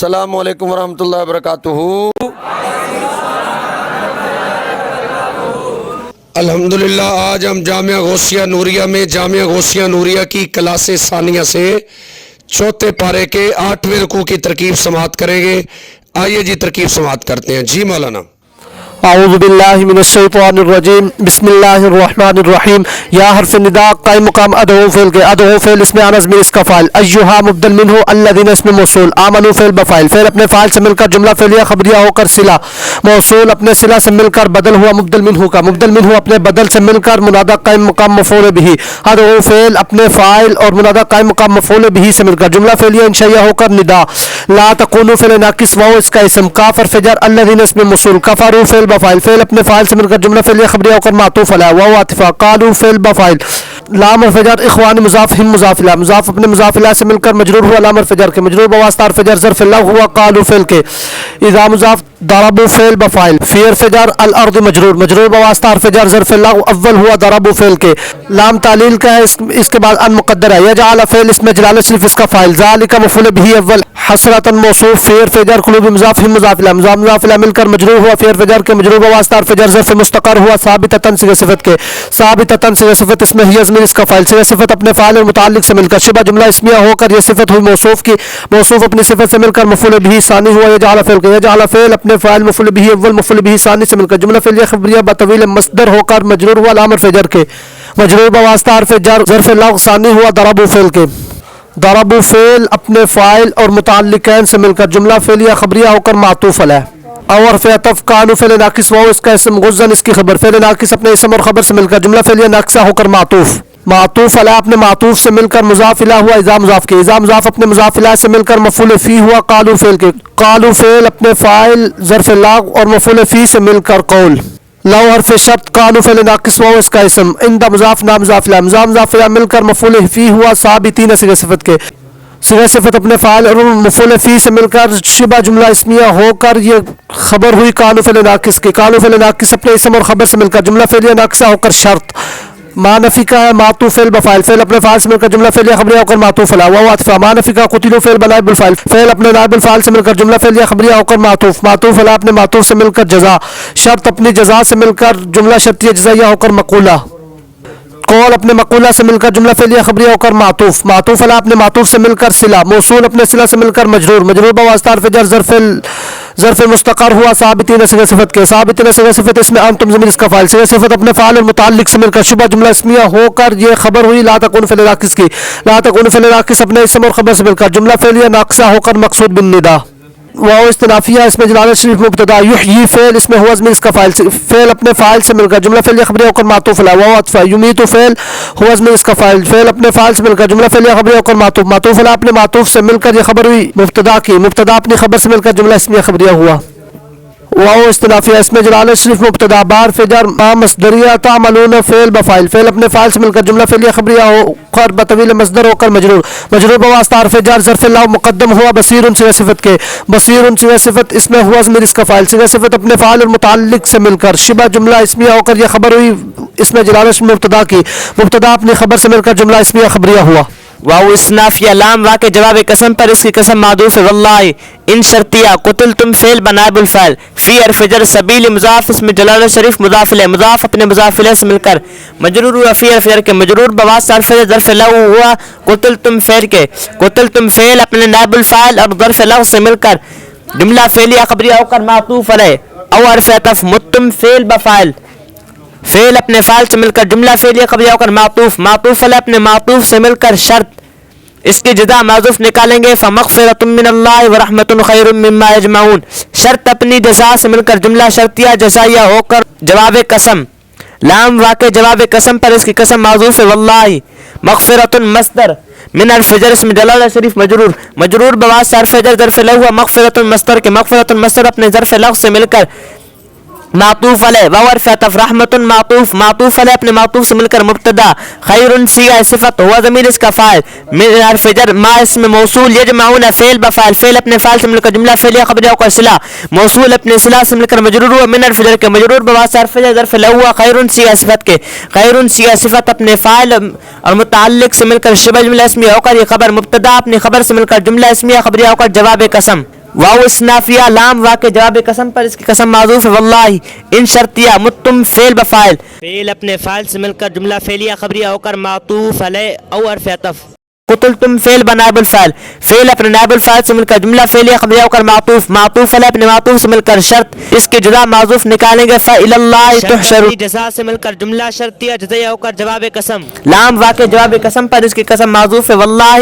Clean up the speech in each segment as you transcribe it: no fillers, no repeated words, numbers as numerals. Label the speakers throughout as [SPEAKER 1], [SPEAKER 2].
[SPEAKER 1] السلام علیکم ورحمۃ اللہ وبرکاتہ۔ الحمدللہ آج ہم جامعہ غوثیہ نوریہ میں جامعہ غوثیہ نوریہ کی کلاس ثانیہ سے چوتھے پارے کے 8ویں رکوع کی ترکیب سماعت کریں گے۔ آئیے جی ترکیب سماعت کرتے ہیں۔ جی مولانا۔
[SPEAKER 2] اعوذ باللہ من الشیطان الرجیم، بسم اللہ الرحمن الرحیم۔ یا حرف ندا قائم مقام ادعو فعل کے، ادعو فعل اسم انس میں اس کا فاعل، ایہا مبدل منہ الذین اسم موصول، آمنو فعل بفاعل، فعل اپنے فاعل سے مل کر جملہ فعلیہ خبریہ ہو کر صلہ، موصول اپنے صلہ سے مل کر بدل ہوا مبدل منہ کا، مبدل منہ اپنے بدل سے مل کر منادہ قائم مقام مفعول بہ، ادعو فعل اپنے فاعل اور منادہ قائم مقام مفعول بہ سے مل کر جملہ فعلیہ انشائیہ ہو کر ندا، لا تکونوا فعل ناقص واو اس کا اسم، کاف حرف جر الذین اسم موصول، کفروا فعل بفاعل، فعل اپنے فاعل سے مل کر جملہ فعلیہ خبریہ ہو کر معطوف علی واو عاطفہ، قالوا فعل بفاعل، لام حرف جر اخوان مضاف ہم مضاف الی، مضاف اپنے مضاف الی سے مل کر مجرور ہوا لام حرف جر کے، مجرور بواسطہ حرف جر ظرف اللہ ہوا قالوا فعل کے، اذا مضاف ضربوا فعل بفاعل، فی حرف جر الارض مجرور، مجرور بواسطہ حرف جر ظرف اللہ اول ہوا ضربوا فعل کے، لام تعلیل کا ہے، اس کے بعد ان مقدر ہے، یجعل فعل اسم جلالہ صرف اس کا فاعل، ذالک مفعول به اول، حسرۃ موصوف، فی حرف جر قلوب مضاف ہم مضاف الی، مضاف الی مل کر مجرور ہوا فی حرف جر کے، مجرور بواسطہ حرف جر ظرف مستقر ہوا ثابتۃ صیغہ صفت کے، ثابتۃ صیغہ صفت اس میں ہی ضمیر اس کا فاعل، صیغہ صفت اپنے فاعل اور متعلق سے مل کر شبہ جملہ اسمیہ ہو کر یہ صفت ہوئی موصوف کی، موصوف اپنی صفت سے مل کر مفعول به ثانی ہوا، یجعل فعل کے، یجعل فعل اپنے فاعل مفعول به اول مفعول به ثانی سے مل کر جملہ فعلیہ خبریہ بطویل مصدر ہو کر مجرور ہوا لام حرف جر کے، مجرور بواسطہ حرف جر ظرف اللہ ثانی ہوا ضربوا فعل کے، ضربوا فعل اپنے فاعل اور متعلقین سے مل کر جملہ فعلیہ خبریہ ہو کر معطوف علیہ، اور حرف عطف کانوا فعل ناقص واو اس کا اسم، غزن اس کی خبر، فعل ناقص اپنے اسم اور خبر سے مل کر جملہ فعلیہ ناقصہ ہو کر معطوف، معطوف علی اپنے معطوف سے مل کر مضاف الی ہوا اذا مضاف کے، اذا مضاف اپنے مضاف الی سے مل کر مفعول فی ہوا قالوا فعل کے، قالوا فعل اپنے فاعل ظرف اللہ اور مفعول فی سے مل کر قول، لو حرف شرط قالوا فعل ناقص واو اس کا اسم، عند مضاف نام مضاف الی، مضاف الی مل کر مفعول فی ہوا ثابتین صیغہ صفت کے، صیغہ صفت اپنے فاعل اور مفعول فی سے مل کر شبہ جملہ اسمیہ ہو کر یہ خبر ہوئی قالوا فعل ناقص کی، قالوا فعل ناقص اپنے اسم اور خبر سے مل کر جملہ فعلیہ ناقصہ ہو کر شرط، ما نفی کا ہے معطوف فعل بفاعل، فعل اپنے فاعل سے مل کر جملہ فعلیہ خبریہ ہو کر معطوف علی واو عاطفہ، ما نفی کا قتلوا فعل بنائب الفاعل، فعل اپنے نائب الفاعل سے مل کر جملہ فعلیہ خبریہ ہو کر معطوف، معطوف علی اپنے معطوف سے مل کر جزا، شرط اپنی جزا سے مل کر جملہ شرطیہ جزائیہ ہو کر مقولہ، قول اپنے مقولہ سے مل کر جملہ فعلیہ خبریہ ہو کر معطوف، معطوف علی اپنے معطوف سے مل کر صلہ، موصول اپنے صلہ سے مل کر مجرور، مجرور بواسطہ حرف جر ظرف مستقر ہوا ثابتین صیغہ صفت کے، ثابتین صیغہ صفت اس میں انتم ضمیر اس کا فاعل، صیغہ صفت اپنے فاعل اور متعلق سے مل کر شبہ جملہ اسمیہ ہو کر یہ خبر ہوئی لا تکون فعل ناقص کی، لا تکون فعل ناقص اپنے اسم اور خبر سے مل کر جملہ فعلیہ ناقصہ ہو کر مقصود بالندا، واو استنافیہ اس میں جلالہ شریف مبتدا، یحیی فعل اس میں ہوا ضمیر اس کا فاعل، فعل اپنے فاعل سے مل کر جملہ فعلیہ خبریہ ہو کر معطوف علی واو عطفہ، یمیت فعل ہوا ضمیر اس کا فاعل، فعل اپنے فاعل سے مل کر جملہ فعلیہ خبریہ ہو کر معطوف، معطوف علی اپنے معطوف سے مل کر یہ خبر ہوئی مبتدا کی، مبتدا اپنی خبر سے مل کر جملہ اسمیہ خبریہ ہوا، واو استنافیہ اس میں جلالہ شریف مبتدا، بار فجر ما مصدریہ تعملون فعل بفاعل، فعل اپنے فاعل سے مل کر جملہ فعلیہ خبریہ ہو کر بطویل مصدر ہو کر مجرور، مجرور بواسطہ حرف جر ظرف اللہ مقدم ہوا بصیر صیغہ صفت کے، بصیر صیغہ صفت اس میں ہوا ضمیر اس کا فاعل، صیغہ صفت اپنے فاعل اور متعلق سے مل کر شبہ جملہ اسمیہ ہو کر یہ خبر ہوئی اس میں جلالہ شریف مبتدا کی، مبتدا اپنی خبر سے مل کر جملہ اسمیہ خبریہ ہوا،
[SPEAKER 3] واو استنافیہ لام واقع جواب قسم پر اس کی قسم معدوف ہے، واللہ ان شرطیہ قتلتم فعل بنائب الفاعل، فی حرف جر سبیل مضاف اس میں جلالہ شریف مضاف الیہ، مضاف اپنے مضاف الیہ سے مل کر مجرور ہوا فی حرف جر کے، مجرور بواسطہ حرف جر ظرف لو ہوا قتلتم فعل کے، قتلتم فعل اپنے نائب الفاعل اور ظرف لو سے مل کر جملہ فعلیہ خبریہ ہو کر معطوف علیہ، او حرف عطف متم فعل بفاعل، فعل اپنے فاعل سے مل کر جملہ فعلیہ خبریہ ہو کر معطوف، معطوف علی اپنے معطوف سے مل کر شرط، اس کی جزا معذوف نکالیں گے، فمغفرۃ من اللہ ورحمۃ خیر مما یجمعون، شرط اپنی جزا سے مل کر جملہ شرطیہ جزائیہ ہو کر جواب قسم، لام واقع جواب قسم پر اس کی قسم معذوف ہے، واللہ مغفرۃ مصدر من حرف جر اسم جلالہ شریف مجرور، مجرور بواسطہ حرف جر ظرف لو ہوا مغفرۃ مصدر کے، مغفرۃ مصدر اپنے ظرف لو سے مل کر معطوف علیہ، واو حرف عطف رحمت معطوف، معطوف علیہ اپنے معطوف سے مل کر مبتدا، خیر صیغہ صفت ہوا ضمیر اس کا فاعل، من حرف جر ما اسم موصول، یجمعون فعل بفاعل، فعل اپنے فاعل سے مل کر جملہ فعلیہ خبریہ کا صلہ، موصول اپنے صلہ سے مل کر مجرور ہوا من حرف جر کے، مجرور بواسطہ حرف جر ظرف لو ہوا خیر صیغہ صفت کے، خیر صیغہ صفت اپنے فاعل اور متعلق سے مل کر شبہ جملہ اسمیہ ہو کر یہ خبر، مبتدا اپنی خبر سے مل کر جملہ اسمیہ خبریہ ہو کر جواب قسم، واو اسنافیہ لام واقع جواب قسم پر اس کی قسم معذوف ہے واللہ ان شرطیہ متم فعل بفاعل فعل اپنے فاعل سے مل کر جملہ فعلیہ خبریہ ہو کر معطوف علیہ او حرف عطف قتلتم فعل بنائب الفاعل فعل اپنے نائب الفاعل سے مل کر جملہ فعلیہ خبریہ ہو کر معطوف علیہ اپنے معطوف سے مل کر شرط اس کی جزا معذوف نکالیں گے فإلی اللہ تحشرون جزا سے مل کر جملہ شرطیہ جزائیہ ہو کر جواب قسم لام واقع جواب قسم پر اس کی قسم معذوف ہے واللہ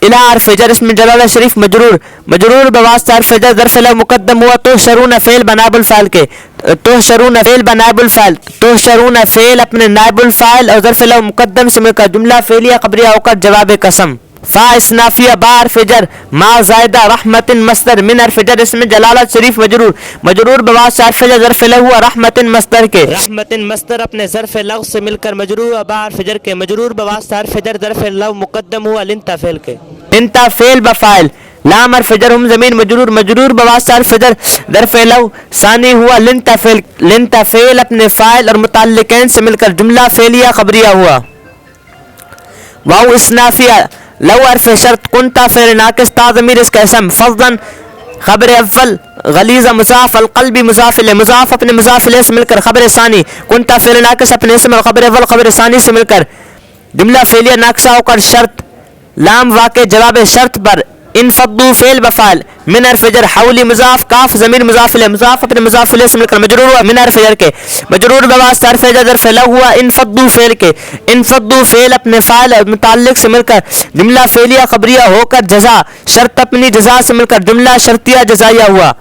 [SPEAKER 3] الى حرف جر اسم جلالہ شریف مجرور بواسطہ حرف جر ظرف لو مقدم ہوا تحشرون فعل بنائب الفاعل کے تحشرون فعل بنائب الفاعل تحشرون فعل اپنے نائب الفاعل اور ظرف لو مقدم سے مل کر جملہ فعلیہ خبریہ ہو کر جواب قسم فا اسنافیہ با حرف جر ما زائدہ رحمت مصدر من حرف جر اسم جلالت شریف مجرور بواسطہ حرف جر ظرف لو ہوا رحمت مصدر کے رحمت مصدر اپنے ظرف لو سے مل کر مجرور با حرف جر کے مجرور بواسطہ حرف جر ظرف لو مقدم ہوا لنتا فعل کے انتا فعل بفاعل لام حرف جر ہم زمین مجرور بواسطہ حرف جر ظرف لو ثانی ہوا لنتا فعل اپنے فاعل اور متعلقین سے مل کر جملہ فعلیہ خبریہ ہوا واو اسنافیہ لو حرف شرط کنتا فعل ناقص تا ضمیر اس کا اسم فضلا خبر اول غلیظ مضاف القلب مضاف الیہ مضاف اپنے مضاف الیہ سے مل کر خبر ثانی کنتا فعل ناقص اپنے اسم اور خبر اول خبر ثانی سے مل کر جملہ فعلیہ ناقصہ ہو کر شرط لام واقع جواب شرط پر انفضوا فعل بفعل من حرف جر حولی مضاف کاف ضمیر مضاف الیہ مضاف اپنے مضاف الیہ سے مل کر مجرور ہوا من حرف جر کے مجرور بواسطہ حرف جر ظرف لو ہوا انفضوا فعل کے انفضوا فعل اپنے فاعل متعلق سے مل کر جملہ فعلیہ خبریہ ہو کر جزا شرط اپنی جزا سے مل کر جملہ شرطیہ جزائیہ ہوا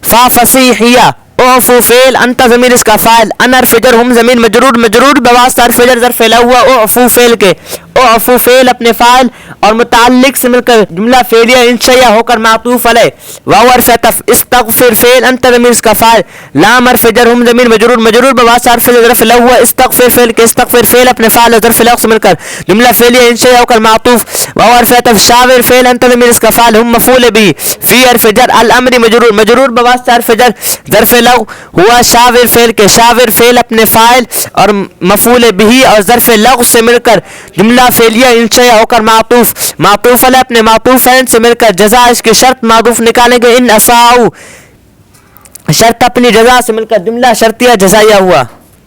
[SPEAKER 3] فا فصیحیہ اوفو فعل انت ضمیر اس کا فاعل ان حرف جر ہم ضمیر مجرور بواسطہ حرف جر ظرف لو ہوا اوفو فعل کے اوفو فعل اپنے فاعل اور متعلق سے مل کر جملہ فعلیہ انشئیہ ہو کر معطوف علیہ واو حرف عطف استغفر فعل انت ضمیر اس کا فاعل لام حرف جر ہم ضمیر مجرور بواسطہ حرف جر ظرف لو ہوا استغفر فعل کے استغفر فعل اپنے فاعل اور ظرف لو سے مل کر جملہ فعلیہ انشئیہ ہو کر معطوف واو حرف عطف شاور فعل انت ضمیر اس کا فاعل ہم مفعول به فی حرف جر الامر مجرور بواسطہ حرف جر ظرف لو ہوا شاور فعل کے شاور فعل اپنے فاعل اور مفعول به اور ظرف لو سے مل کر جملہ فعلیہ انشئیہ ہو کر معطوف علیہ اپنے معطوفین سے مل کر جزا اس کی شرط معطوف نکالیں گے ان اساؤ شرط اپنی جزا سے مل کر جملہ شرطیہ جزائیہ ہوا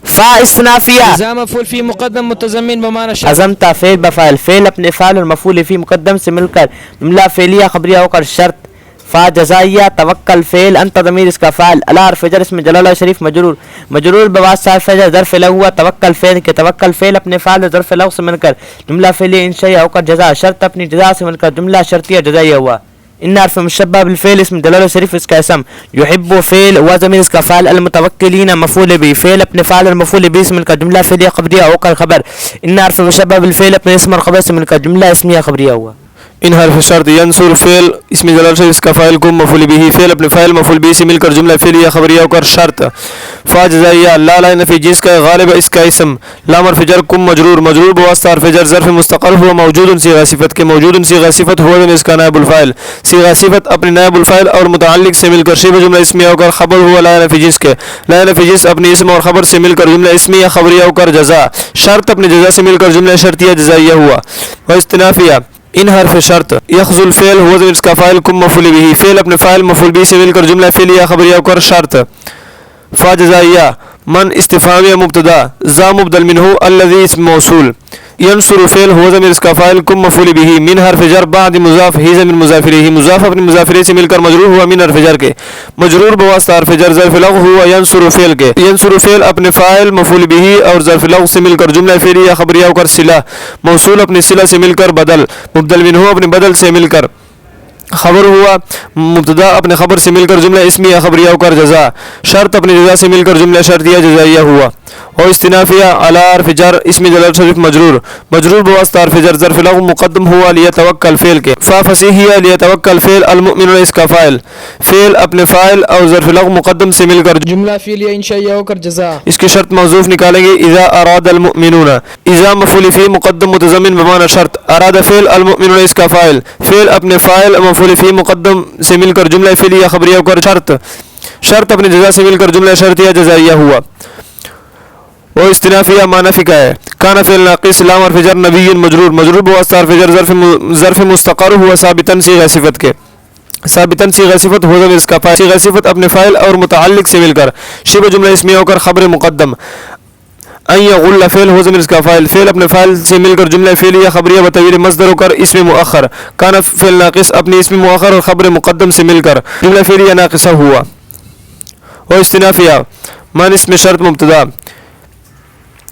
[SPEAKER 3] فا استنافیہ
[SPEAKER 4] اذا مفعول فی مقدم متضمن بمعنی شرط
[SPEAKER 3] عزمتا فعل بفعل فعل اپنے فعل اور مفعول فی مقدم سے مل کر جملہ فعلیہ خبریہ ہو کر شرط فا جزائیہ توکل فعل انت ضمیر اس کا فاعل الا حرف جر اسم جلالہ شریف مجرور بواسطہ حرف جر ظرف لو ہوا توکل فعل کے توکل فعل اپنے فاعل اور ظرف لو سے مل کر جملہ فعلیہ انشئیہ ہو کر جزا شرط اپنی جزا سے مل کر جملہ شرطیہ جزائیہ ہوا ان حرف مشبہ بالفعل اسم جلالہ شریف اس کا اسم یحب فعل و ضمیر اس کا فاعل المتوکلین مفعول به فعل اپنے فاعل اور مفعول به سے مل کر جملہ فعلیہ خبریہ ہو کر خبر ان حرف مشبہ بالفعل اپنے اسم اور خبر سے مل کر جملہ اسمیہ خبریہ ہوا
[SPEAKER 4] ان حرف شرط ینصر فعل اسم جلال شریف اس کا فاعل کم مفعول به فعل اپنے فاعل مفعول به سے مل کر جملہ فعلیہ خبریہ ہو کر شرط فا جزائیہ لا لا نفی جس کا غالب اس کا اسم لام حرف جر کم مجرور بواسطہ حرف جر ظرف مستقر ہوا موجود صیغہ صفت کے موجود صیغہ صفت ہوا اس کا نائب الفاعل صیغہ صفت اپنے نائب الفاعل اور متعلق سے مل کر شبہ جملہ اسمیہ ہو کر خبر ہوا لا نفی جس کے لا نفی جس اپنے اسم اور خبر سے مل کر جملہ اسمیہ خبریہ ہو کر جزا شرط اپنے جزا سے مل کر جملہ شرطیہ جزائیہ ہوا و استنافیہ ان حرف شرط یخذ الفعل هو ضمیر اس کا فاعل کم مفعول به فعل اپنے فاعل مفعول به سے مل کر جملہ فعلیہ خبریہ ہو کر شرط فا جزائیہ من استفهامیہ مبتدا ذا مبدل منه الذي اسم موصول ینصر فعل هو ضمیر اس کا فاعل کم مفعول به من حرف جر بعد مضاف ہی ضمیر مضاف الیہ مضاف اپنے مضاف الیہ سے مل کر مجرور ہوا من حرف جر کے مجرور بواسطہ حرف جر ظرف لغو ہوا ینصر فعل کے ینصر فعل اپنے فاعل مفعول به اور ظرف لغو سے مل کر جملہ فعلیہ خبریہ ہو کر صلہ موصول اپنے صلہ سے مل کر بدل مبدل منه اپنے بدل سے مل کر خبر ہوا مبتدا اپنے خبر سے مل کر جملہ اسمیہ خبریہ ہو کر جزا شرط اپنے جزا سے مل کر جملہ شرطیہ جزائیہ ہوا اور استنافیہ علی حرف جر اسم جلال شریف مجرور بواسطہ حرف جر ظرف لغو مقدم ہوا لیتوکل فعل کے فا فصیحیہ لیتوکل فعل المؤمنون اس کا فاعل فعل اپنے فاعل اور ظرف لغو مقدم سے مل کر جملہ فعلیہ انشئیہ ہو کر جزا
[SPEAKER 3] اس کی شرط موصوف نکالیں گے اذا اراد المؤمنون اذا مفعول فی مقدم متضمن بمعنی شرط اراد فعل المؤمنون اس کا فاعل فعل اپنے فاعل مفعول فی مقدم سے مل کر جملہ فعلیہ خبریہ ہو کر شرط اپنے جزا سے مل کر جملہ شرطیہ جزائیہ ہوا و استنافیہ معنی فکا ہے کان فعل ناقص لام حرف جر نبی مجرور بواسطہ حرف جر ظرف مستقر ہوا ثابتا صیغہ صفت کے
[SPEAKER 4] ثابتاً صيغہ صفت ہو ضمیر اس کا فاعل صيغہ صفت اپنے فاعل اور متعلق سے مل کر شبہ جملہ اسمیہ ہو کر خبر مقدم ان یغل فعل ہو ضمیر اس کا فاعل فعل اپنے فاعل سے مل کر جملہ فعلیہ خبریہ بطویل مصدر ہو کر اسم مؤخر کان فعل ناقص اپنے اسم مؤخر اور خبر مقدم سے مل کر جملہ فعلیہ ناقصہ ہوا اور استنافیہ من اسم شرط مبتدا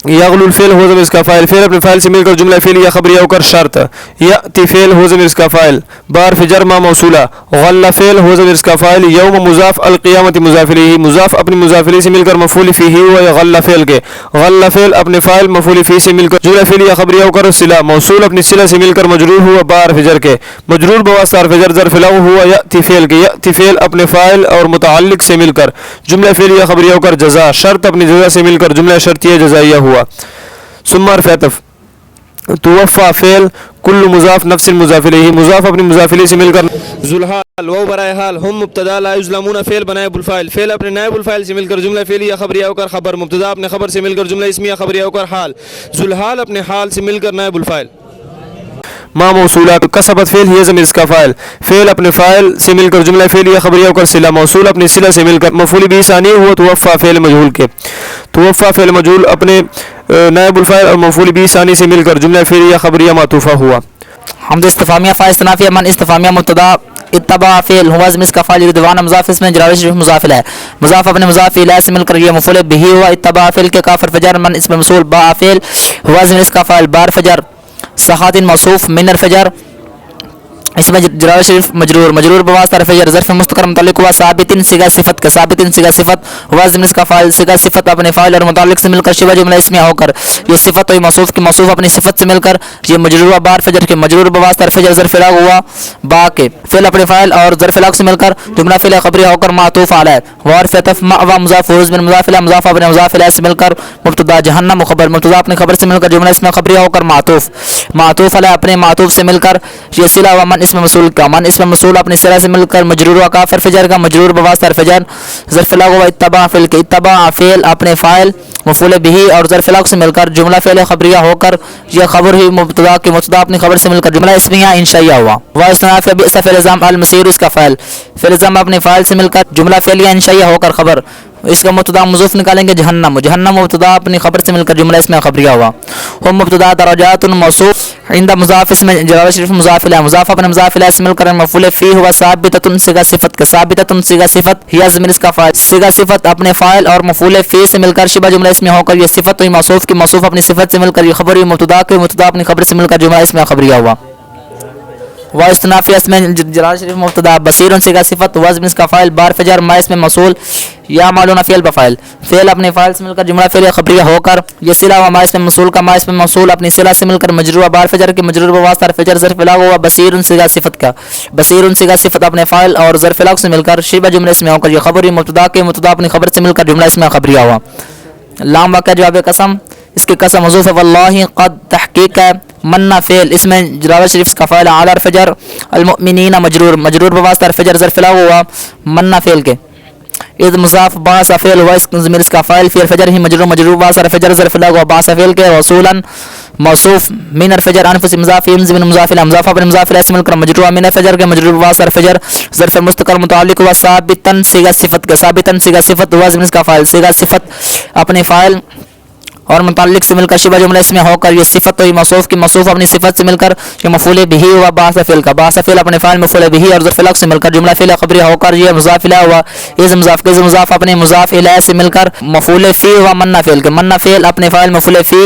[SPEAKER 4] یغل الفعل ہو ضمیر اس کا فاعل فعل اپنے فاعل سے مل کر جملہ فعلیہ خبریہ ہو کر شرط یأتی فعل ہو ضمیر اس کا فاعل بار فجر ما موصولہ غل فعل ہو ضمیر اس کا فاعل یوم مضاف القیامت مضاف الیہ مضاف اپنے مضاف الیہ سے مل کر مفعول فیہ ہوا غل فعل کے غل فعل اپنے فاعل مفعول فیہ سے مل کر جملہ فعلیہ خبریہ ہو کر صلہ موصول اپنی صلہ سے مل کر مجرور ہوا بار فجر کے مجرور بواسطہ حرف جر ظرف لغو ہوا یأتی فعل کے یأتی فعل اپنے فاعل اور متعلق سے مل کر جملہ فعلیہ خبریہ ہو کر جزا شرط اپنی جزا سے مل کر جملہ شرطیہ جزائیہ ہوا ثم حرف عطف توفى فعل كل مضاف نفس مضاف الیہ مضاف اپنی مضاف الیہ سے مل کر ذوالحال واو برائے حال ہم مبتدا لا یظلمون فعل بنائب الفاعل فعل اپنے نائب الفاعل سے مل کر جملہ فعلیہ خبریہ ہو کر خبر مبتدا اپنے خبر سے مل کر جملہ اسمیہ خبریہ ہو کر حال ذوالحال اپنے حال سے مل کر نائب الفاعل ما موصولہ کسبت فعل ہی ضمیر اس کا فاعل فعل اپنے فاعل سے مل کر جملہ فعلیہ خبریہ ہو کر صلہ موصول اپنی صلہ سے مل کر مفعول به ثانی ہوا توفى فعل مجہول کے توفى فعل مجہول اپنے نائب الفاعل اور مفعول به ثانی سے مل کر جملہ فعلیہ خبریہ معطوفہ ہوا
[SPEAKER 5] حمد استفهامیہ فاعل استنافیہ من استفهامیہ مبتدا اتبع فعل هو ضمیر اس کا فاعل رضوان مضاف اس میں جلالہ شریف مضاف الیہ مضاف اپنے مضاف الیہ سے مل کر یہ مفعول به ہوا اتبع فعل کے کافر فجر من اسم موصول با فعل هو ضمیر اس کا فاعل بار فجر سخات موصوف من الفجر اس میں جلالہ شریف مجرور مجرور بواسطہ حرف جر ظرف مستقر متعلق ہوا ثابت صیغہ صفت کا ثابت صیغہ صفت ہوا ضمیر اس کا فاعل صیغہ صفت اپنے فاعل اور متعلق سے مل کر شبہ جملہ اسمیہ ہو کر یہ صفت ہوئی موصوف کی موصوف اپنی صفت سے مل کر یہ مجرور ہوا بار فجر کے مجرور بواسطہ حرف جر ظرف لاغ ہوا با کے فعل اپنے فاعل اور ظرف لاغ سے مل کر جملہ فعل خبریہ ہو کر معطوف علیہ وحرف عطف ما و مضاف و من مضاف الیہ مضاف اپنے مضاف الیہ سے مل کر مبتدا جہنم خبر مبتدا اپنے خبر سے مل کر جملہ اسمیہ خبریہ ہو کر معطوف علیہ اپنے معطوف سے مل کر یہ صلہ و من اسم موصول کا من اسم موصول اپنی صلہ سے مل کر مجرور و کافر فجر کا مجرور بواسطہ حرف جر ظرف لاغ و اتبع فعل کے اتبع فعل اپنے فاعل مفعول به اور ظرف لاغ سے مل کر جملہ فعل خبریہ ہو کر یہ خبر ہی مبتدا کی مبتدا اپنی خبر سے مل کر جملہ اسمیہ انشائیہ ہوا واستناف بئس فعل ضم المسیر اس کا فاعل فعل ضم اپنے فاعل سے مل کر جملہ فعلیہ انشائیہ ہو کر خبر اس کا مبتدا مضاف نکالیں گے جہنم جہنم مبتدا اپنی خبر سے مل کر جملہ اسمیہ خبریہ ہوا ہم مبتدا درجات موصوف عند مضاف اس میں جلالہ شریف مضاف الیہ مضاف اپنے مضاف الیہ سے مل کر مفعول فی ہوا ثابتۃ صیغہ صفت کا ثابتۃ صیغہ صفت ہی ضمیر اس کا فاعل صیغہ صفت اپنے فاعل اور مفعول فی سے مل کر شبہ جملہ اسمیہ ہو کر یہ صفت ہوئی موصوف کی موصوف اپنی صفت سے مل کر یہ خبر ہوئی مبتدا کے مبتدا اپنی خبر سے مل کر جملہ اسمیہ خبریہ ہوا واستنافیہ اس میں جلالہ شریف مبتدا بصیر صیغہ صفت ہوا ضمیر اس کا فاعل بار فجر ما اس میں موصول یا معلوم فعل بفاعل فعل اپنے فاعل سے مل کر جملہ فعلیہ خبریہ ہو کر یہ صلہ و ما اس میں موصول کا ما اس میں موصول اپنی صلہ سے مل کر مجرور بار فجر کے مجرور بواسطہ حرف جر ظرف لاغ ہوا بصیر صیغہ صفت کا بصیر صیغہ صفت اپنے فاعل اور ظرف لاغ سے مل کر شبہ جملہ اسمیہ ہو کر یہ خبر مبتدا کے مبتدا اپنی خبر سے مل کر جملہ اسمیہ خبریہ ہوا لام واقع جواب قسم اس کے قسم موصوف ہے واللہ قد تحقیق ہے منا فعل اس میں جلالہ شریف کا فاعل اعلی حرف جر المؤمنین مجرور بواسطہ حرف جر ظرف لاغ ہوا منا فعل کے اذ مضاف باس فعل ہوا اس ضمیر اس کا فاعل فی الفجر ہی مجرور باس حرف جر ظرف لاغ ہوا باس فعل کے رسولا موصوف من الفجر انفس مضاف من مضاف الیہ مضاف اپنے مضاف الیہ سے مل کر مجرور من الفجر کے مجرور باس حرف جر ظرف مستقر متعلق ہوا ثابتا صیغہ صفت کے ثابتا صیغہ صفت ہوا ضمیر اس کا فاعل صیغہ صفت اپنے فاعل اور متعلق سے مل کر شبہ جملہ اس میں ہو کر یہ صفت ہوئی موصوف کی موصوف اپنی صفت سے مل کر یہ مفعول به ہوا باس فعل کا باس فعل اپنے فاعل مفعول به اور ظرف لاغ سے مل کر جملہ فعل خبریہ ہو کر یہ مضاف الیہ ہوا یہ مضاف اپنے مضاف الیہ سے مل کر مفعول فی ہوا منا فعل کے منا فعل اپنے فاعل مفعول فی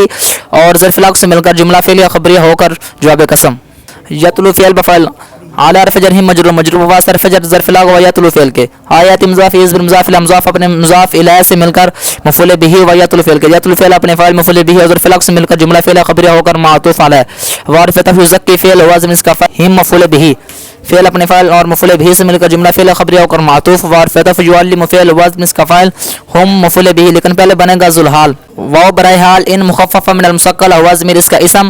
[SPEAKER 5] اور ظرف لاغ سے مل کر جملہ فعلیہ خبریہ ہو کر جواب قسم یتلو فعل بفعل اعلی حرف جر ہی مجرور واسطہ حرف جر ظرف لاغ و یتلو فعل کے آیات مضاف از مضاف الیہ مضاف اپنے مضاف الیہ سے مل کر مفعول به و یتلو فعل کے یتلو فعل اپنے فاعل مفعول به اور ظرف لاغ سے مل کر جملہ فعلیہ خبریہ ہو کر معطوف علیہ وعرف تفزکی فعل ہوا ضمیر اس کا فاعل ہم مفعول به فعل اپنے فاعل اور مفعول به سے مل کر جملہ فعلیہ خبریہ ہو کر معطوف وعرف تفعل فعل ہوا ضمیر اس کا فاعل ہم مفعول به لیکن پہلے بنے گا ذوالحال واو برائے حال ان مخففہ من المثقل ہوا ضمیر اس کا اسم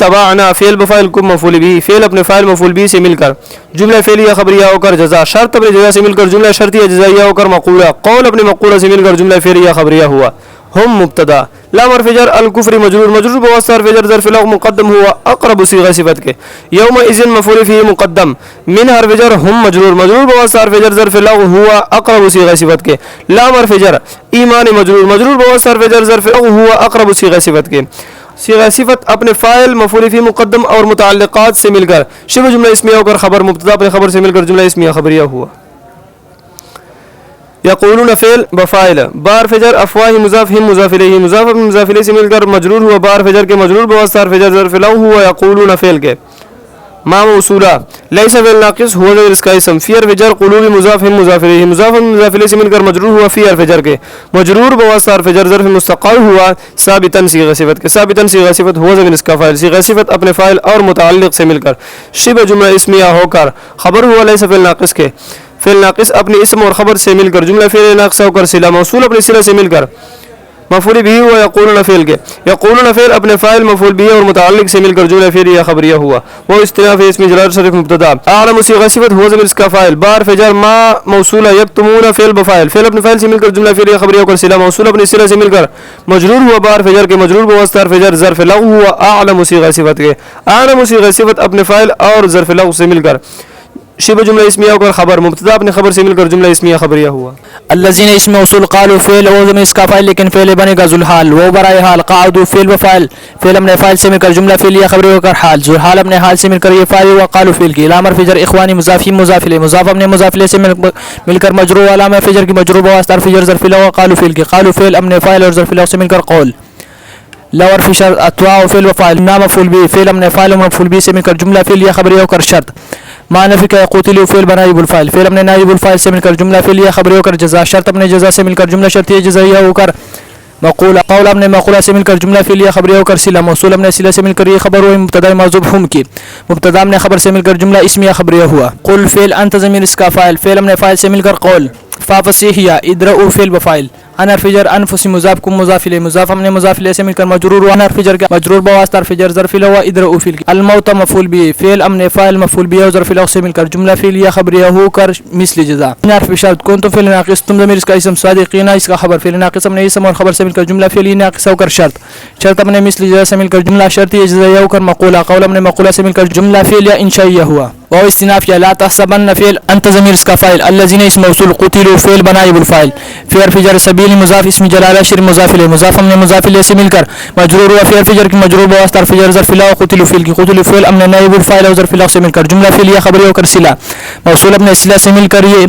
[SPEAKER 4] اتبعنا فعل بفاعل کو مفعول به فعل اپنے فاعل مفعول به سے مل کر جملہ فعلیہ خبریہ ہو کر جزا شرط اپنے جزا سے مل کر جملہ شرطیہ جزائیہ ہو کر مقولہ قول اپنے مقولہ سے مل کر جملہ فعلیہ خبریہ ہوا ہم مبتدا لام حرف جر الکفر مجرور مجرور بواسطہ حرف جر ظرف لغو مقدم ہوا اقرب صیغہ صفت کے یوم اذن مفعول فیہ مقدم من حرف جر ہم مجرور مجرور بواسطہ حرف جر ظرف لغو ہوا اقرب صیغہ صفت کے لام حرف جر ایمان مجرور مجرور بواسطہ حرف جر ظرف لغو ہوا اقرب صیغہ صفت کے صیغہ صفت اپنے فاعل مفعول فیہ مقدم اور متعلقات سے مل کر شبہ جملہ اسمیہ ہو کر خبر مبتدا اپنے خبر سے مل کر جملہ اسمیہ خبریہ ہوا یقولون فعل بفاعل بار فجر افواہ مضاف ہم مضاف الیہ مضاف اپنے مضاف الیہ سے مل کر مجرور ہوا بار فجر کے مجرور بواسطہ حرف جر ظرف لو ہوا یقولون فعل کے ما موصولہ لیس فعل ناقص ہوا ضمیر اس کا اسم فی حرف جر قلوب مضاف ہم مضاف الیہ مضاف اپنے مضاف الیہ سے مل کر مجرور ہوا فی حرف جر کے مجرور بواسطہ حرف جر ظرف مستقل ہوا ثابتا صیغہ صفت کے ثابتا صیغہ صفت ہوا ضمیر اس کا فاعل صیغہ صفت اپنے فاعل اور متعلق سے مل کر شبہ جملہ اسمیہ ہو کر خبر ہوا لیس فعل ناقص کے فعل ناقص اپنے اسم اور خبر سے مل کر جملہ فعل ناقص ہو کر صلہ موصول اپنے صلہ سے مل کر مفعول بھی ہوا یقولون فعل کے یقولون فعل اپنے فاعل مفعول بھی اور متعلق سے مل کر جملہ فعلیہ خبریہ ہوا وہ استناف اسم جلال شریف مبتدا اعلم صیغہ صفت ہوا ضمیر اس کا فاعل بار فجر ما موصولہ یکتمون فعل بفاعل فعل اپنے فاعل سے مل کر جملہ فعلیہ خبریہ ہو کر صلہ موصول اپنے صلہ سے مل کر مجرور ہوا بار فجر کے مجرور بواسطہ حرف جر ظرف لغو ہوا اعلم صیغہ صفت کے اعلم صیغہ صفت اپنے فاعل اور ظرف لغو سے مل کر شبہ جملہ اسمیہ ہو کر خبر مبتدا اپنے خبر سے مل کر جملہ اسمیہ خبریہ ہوا
[SPEAKER 5] الذين اسم موصول قالوا فعل و ضمیر اس کا فاعل لیکن فعل بنے گا ذوالحال وہ برائے حال قعدوا فعل و فاعل فعل اپنے فاعل سے مل کر جملہ فعلیہ خبر ہو کر حال ذوالحال اپنے حال سے مل کر یہ فاعل و قالوا فعل کی علامہ فجر اخوانی مضاف مضاف الیہ مضاف اپنے مضاف الیہ سے مل کر مجرور علامہ فجر کی مجرور بواسطہ فجر ظرف لو قالوا فعل کی قالوا فعل اپنے فاعل اور ظرف لو سے مل کر قول لو حرف شرط اتوا فعل و فاعل نام مفعول به فعل اپنے فاعل اور مفعول به سے مل کر جملہ فعلیہ خبر ہو کر شرط ما نفی کا قتلوا فعل نائب الفاعل فعل اپنے نائب الفاعل سے مل کر جملہ فعلیہ خبر ہو کر جزا شرط اپنے جزا سے مل کر جملہ شرطیہ جزائیہ ہو کر مقول قول اپنے مقولہ سے مل کر جملہ فعلیہ خبر ہو کر صلہ موصول اپنے صلہ سے مل کر یہ خبر ہوئی مبتدا موصوف ہم کی مبتدا اپنے خبر سے مل کر جملہ اسمیہ خبریہ ہوا قل فعل انت ضمیر اس کا فاعل فعل اپنے فاعل سے مل کر قول فا فصیحیہ ادرؤ فعل بفاعل ان حرف جر انفس مضاف کو مضاف الیہ مضاف اپنے مضاف الیہ سے مل کر مجرور و ان حرف جر مجرور بواسطہ حرف جر ظرف لو ادرؤ فعل الموت مفعول به فعل اپنے فاعل مفعول به اور ظرف لو سے مل کر جملہ فعلیہ خبریہ ہو کر مثل جزا ان حرف شرط کون تو فعل ناقص تم ضمیر اس کا اسم صادقین اس کا خبر فعل ناقص اپنے اسم اور خبر سے مل کر جملہ فعلیہ ناقص ہو کر شرط شرط اپنے مثل جزا سے مل کر جملہ شرطیہ جزائیہ ہو کر مقولہ قول اپنے مقولہ سے مل کر جملہ فعلیہ انشائیہ ہوا و استنافیہ لا تحسبن فعل انت ضمیر اس کا فاعل الذين اسم موصول قتلوا فعل نائب الفاعل في حرف جر سبیل مضاف اسم جلالہ شر مضاف الیہ مضاف ہم نے مضاف الیہ سے مل کر مجرور و فی حرف جر کی مجرور بواسطہ حرف جر ظرف لا قتلوا فعل کی قتلوا فعل ہم نے نائب الفاعل اور ظرف لا سے مل کر جملہ فعلیہ خبر ہو کر صلہ موصول اپنے صلہ سے مل کر یہ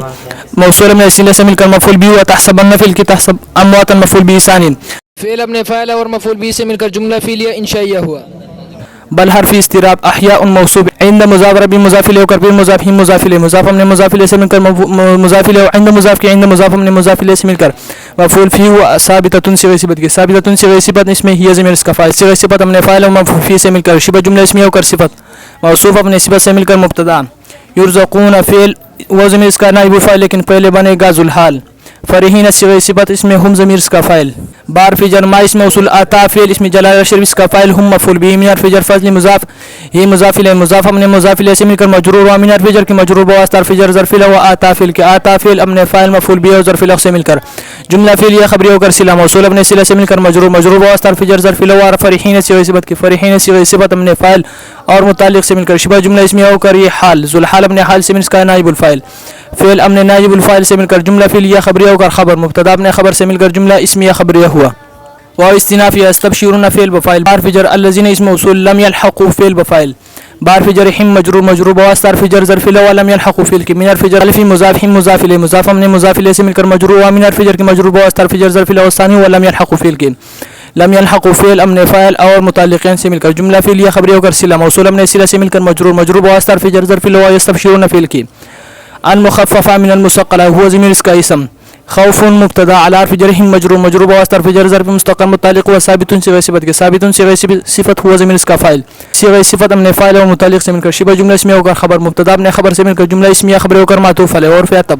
[SPEAKER 5] موصول اپنے صلہ سے مل کر مفعول به و تحسبن فعل کی تحسب امواتا مفعول به ثانی
[SPEAKER 6] فعل اپنے فاعل اور مفعول به سے مل کر جملہ فعلیہ انشائیہ ہوا
[SPEAKER 5] بل حرف استراب احیاء منصوب عند مضاف ربی مضاف الیہ کر پھر مضاف ہی مضاف الیہ مضاف ہم نے مضاف الیہ سے مل کر مضاف الیہ عند مضاف کے عند مضاف ہم نے مضاف الیہ سے مل کر مفعول فی و ثابتۃ صیغہ صفت کے ثابتۃ صیغہ صفت اس میں ہی ضمیر اس کا فاعل صیغہ صفت ہم نے فاعل اور مفعول فی سے مل کر شبہ جملہ اسمیہ ہو کر صفت موصوف اپنے صفت سے مل کر مبتدا یرزقون فعل و ضمیر اس کا نائب الفاعل لیکن پہلے بنے گا ذوالحال فرحین صیغہ صفت اس میں ہم ضمیر اس کا فاعل بار فی جر ما اسم موصول آتا فعل اسم جلالہ شریف اس کا فاعل ہم مفعول به من حرف جر فضل مضاف ہی مضاف الیہ مضاف ہم نے مضاف الیہ سے مل کر مجرور و من حرف جر کی مجرور بواسطہ حرف جر ظرف له و آتا فعل کے آتا فعل اپنے فاعل مفعول به اور ظرف له سے مل کر جملہ فعلیہ خبری ہو کر صلہ موصول اپنے صلہ سے مل کر مجرور بواسطہ حرف جر ظرف له و فرحین صیغہ صفت کی فرحین صیغہ صفت اپنے فاعل اور متعلق سے مل کر شبہ جملہ اسمیہ ہو کر یہ حال ذوالحال اپنے حال سے مل کر نائب الفاعل فعل اپنے نائب الفاعل سے مل کر جملہ فعلیہ خبریہ ہو کر خبر مبتدا اپنے خبر سے مل کر جملہ اسمیہ خبریہ ہوا و استنافیہ استبشرون فعل بفاعل بار فجر الذين اسم موصول لم يلحقوا فعل بفاعل بار فجر هم مجرور بواسطہ حرف جر ظرف له ولم يلحقوا فعل کی من حرف جر الف مضاف هم مضاف الیہ مضاف ہم نے مضاف الیہ سے مل کر مجرور و من حرف جر کی مجرور بواسطہ حرف جر ظرف له ثانی ولم يلحقوا فعل کی لم يلحقوا فعل امن فاعل اور متعلقین سے مل کر جملہ فعلیہ خبریہ ہو کر صلہ موصول ہم نے صلہ سے مل کر مجرور بواسطہ حرف جر ظرف له يستبشرون فعل کی ان مخففہ من المثقلہ هو ضمیر اس کا اسم خوف مبتدا علی حرف جر مجرور بواسطہ حرف جر ظرف مستقل متعلق و ثابت صیغہ صفت کے ثابت صیغہ صفت ہوا ضمیر اس کا فاعل صیغہ صفت ہم نے فاعل اور متعلق سے مل کر شبہ جملہ اسمیہ ہو کر خبر مبتدا اپنے خبر سے مل کر جملہ اسمیہ خبر ہو کر معطوف علیہ اور فی عطب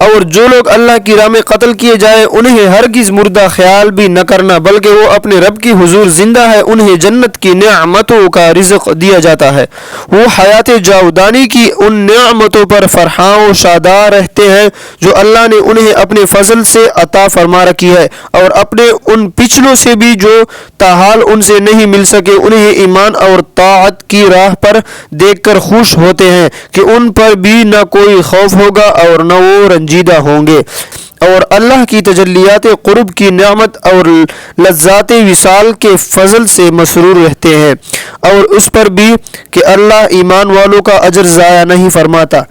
[SPEAKER 4] اور جو لوگ اللہ کی راہ میں قتل کیے جائے انہیں ہرگز مردہ خیال بھی نہ کرنا، بلکہ وہ اپنے رب کی حضور زندہ ہے، انہیں جنت کی نعمتوں کا رزق دیا جاتا ہے، وہ حیات جاودانی کی ان نعمتوں پر فرحاں و شاداب رہتے ہیں جو اللہ نے انہیں اپنے فضل سے عطا فرما رکھی ہے، اور اپنے ان پچھلوں سے بھی جو تاحال ان سے نہیں مل سکے انہیں ایمان اور طاعت کی راہ پر دیکھ کر خوش ہوتے ہیں کہ ان پر بھی نہ کوئی خوف ہوگا اور نہ وہ رنجیدہ ہوں گے، اور اللہ کی تجلیات قرب کی نعمت اور لذات وصال کے فضل سے مسرور رہتے ہیں، اور اس پر بھی کہ اللہ ایمان والوں کا اجر ضائع نہیں فرماتا۔